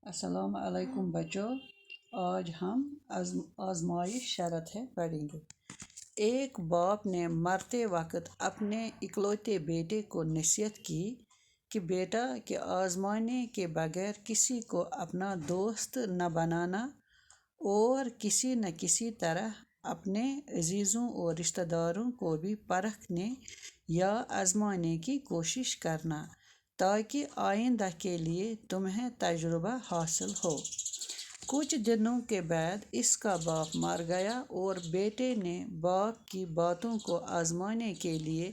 السلام علیکم بچوں، آج ہم آزمائش شرط ہے پڑھیں گے۔ ایک باپ نے مرتے وقت اپنے اکلوتے بیٹے کو نصیحت کی کہ بیٹا کہ آزمانے کے بغیر کسی کو اپنا دوست نہ بنانا اور کسی نہ کسی طرح اپنے عزیزوں اور رشتہ داروں کو بھی پرکھنے یا آزمانے کی کوشش کرنا تاکہ آئندہ کے لیے تمہیں تجربہ حاصل ہو۔ کچھ دنوں کے بعد اس کا باپ مر گیا اور بیٹے نے باپ کی باتوں کو آزمانے کے لیے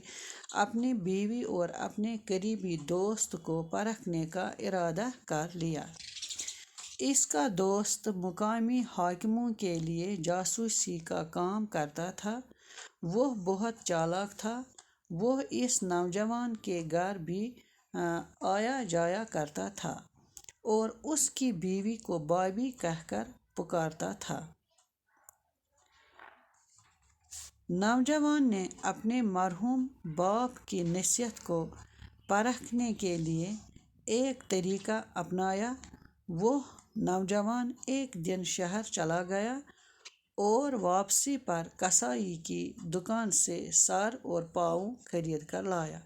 اپنی بیوی اور اپنے قریبی دوست کو پرکھنے کا ارادہ کر لیا۔ اس کا دوست مقامی حاکموں کے لیے جاسوسی کا کام کرتا تھا۔ وہ بہت چالاک تھا۔ وہ اس نوجوان کے گھر بھی آیا جایا کرتا تھا اور اس کی بیوی کو بابی کہہ کر پکارتا تھا۔ نوجوان نے اپنے مرحوم باپ کی نصیحت کو پرکھنے کے لیے ایک طریقہ اپنایا۔ وہ نوجوان ایک دن شہر چلا گیا اور واپسی پر کسائی کی دکان سے سر اور پاؤں خرید کر لایا۔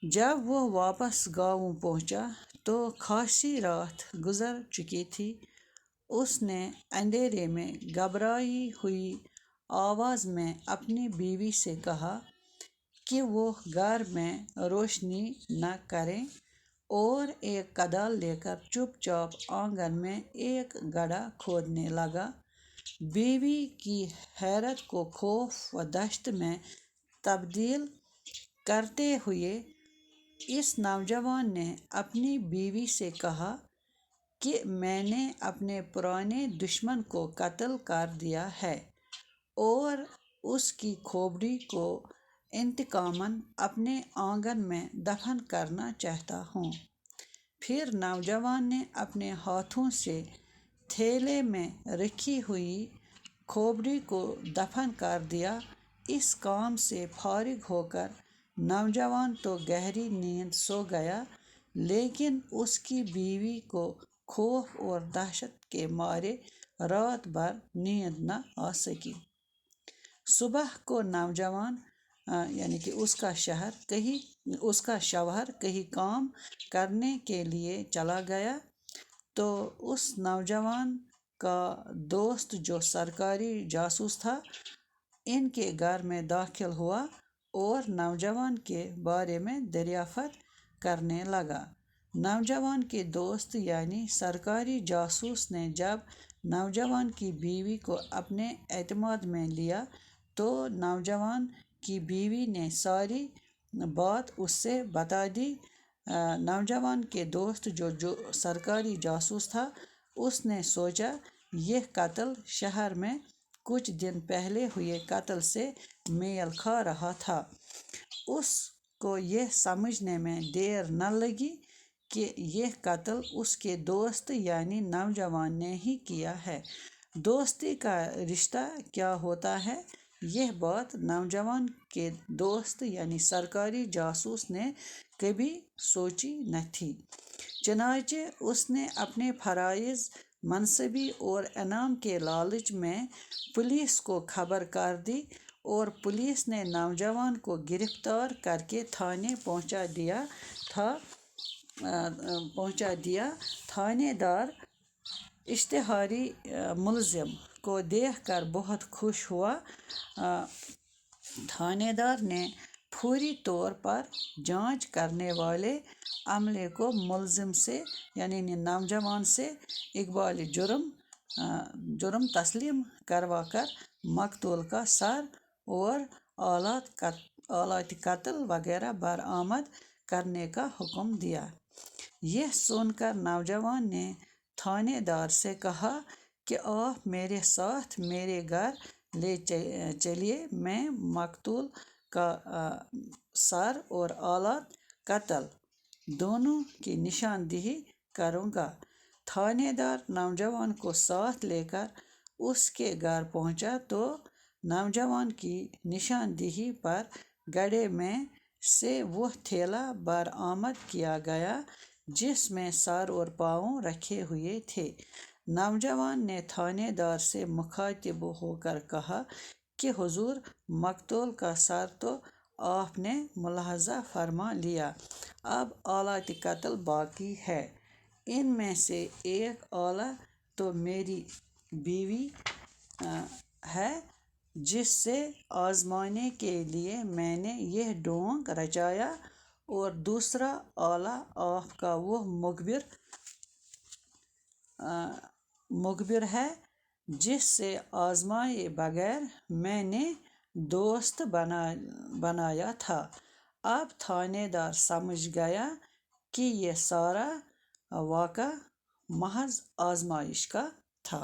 جب وہ واپس گاؤں پہنچا تو خاصی رات گزر چکی تھی۔ اس نے اندھیرے میں گھبرائی ہوئی آواز میں اپنی بیوی سے کہا کہ وہ گھر میں روشنی نہ کرے اور ایک کدال لے کر چپ چاپ آنگن میں ایک گڑھا کھودنے لگا۔ بیوی کی حیرت کو خوف و دہشت میں تبدیل کرتے ہوئے اس نوجوان نے اپنی بیوی سے کہا کہ میں نے اپنے پرانے دشمن کو قتل کر دیا ہے اور اس کی کھوپڑی کو انتقاماً اپنے آنگن میں دفن کرنا چاہتا ہوں۔ پھر نوجوان نے اپنے ہاتھوں سے تھیلے میں رکھی ہوئی کھوپڑی کو دفن کر دیا۔ اس کام سے فارغ ہو کر نوجوان تو گہری نیند سو گیا، لیکن اس کی بیوی کو خوف اور دہشت کے مارے رات بھر نیند نہ آ سکی۔ صبح کو نوجوان یعنی کہ اس کا شوہر کہیں کام کرنے کے لیے چلا گیا تو اس نوجوان کا دوست جو سرکاری جاسوس تھا ان کے گھر میں داخل ہوا اور نوجوان کے بارے میں دریافت کرنے لگا۔ نوجوان کے دوست یعنی سرکاری جاسوس نے جب نوجوان کی بیوی کو اپنے اعتماد میں لیا تو نوجوان کی بیوی نے ساری بات اس سے بتا دی۔ نوجوان کے دوست جو سرکاری جاسوس تھا اس نے سوچا یہ قتل شہر میں کچھ دن پہلے ہوئے قتل سے میل کھا رہا تھا۔ اس کو یہ سمجھنے میں دیر نہ لگی کہ یہ قتل اس کے دوست یعنی نوجوان نے ہی کیا ہے۔ دوستی کا رشتہ کیا ہوتا ہے، یہ بات نوجوان کے دوست یعنی سرکاری جاسوس نے کبھی سوچی نہ تھی۔ چنانچہ اس نے اپنے فرائض، منصبی اور انعام کے لالچ میں پولیس کو خبر کر دی اور پولیس نے نوجوان کو گرفتار کر کے تھانے پہنچا دیا۔ تھانے دار اشتہاری ملزم کو دیکھ کر بہت خوش ہوا۔ تھانے دار نے فوری طور پر جانچ کرنے والے عملے کو ملزم سے یعنی نوجوان سے اقبال جرم تسلیم کروا کر مقتول کا سر اور آلات قتل وغیرہ برآمد کرنے کا حکم دیا۔ یہ سن کر نوجوان نے تھانے دار سے کہا کہ آپ میرے ساتھ میرے گھر لے چلیے، میں مقتول کا سر اور آلات قتل دونوں کی نشاندہی کروں گا۔ تھانے دار نوجوان کو ساتھ لے کر اس کے گھر پہنچا تو نوجوان کی نشاندہی پر گڑھے میں سے وہ تھیلا برآمد کیا گیا جس میں سر اور پاؤں رکھے ہوئے تھے۔ نوجوان نے تھانے دار سے مخاطب ہو کر کہا کہ حضور، مقتول کا سر تو آپ نے ملاحظہ فرما لیا، اب آلات قتل باقی ہے۔ ان میں سے ایک آلہ تو میری بیوی ہے، جس سے آزمانے کے لیے میں نے یہ ڈھونگ رچایا، اور دوسرا آلہ آپ کا وہ مخبر ہے جس سے آزمائے بغیر میں نے دوست بنایا تھا۔ اب تھانے دار سمجھ گیا کہ یہ سارا واقعہ محض آزمائش کا تھا۔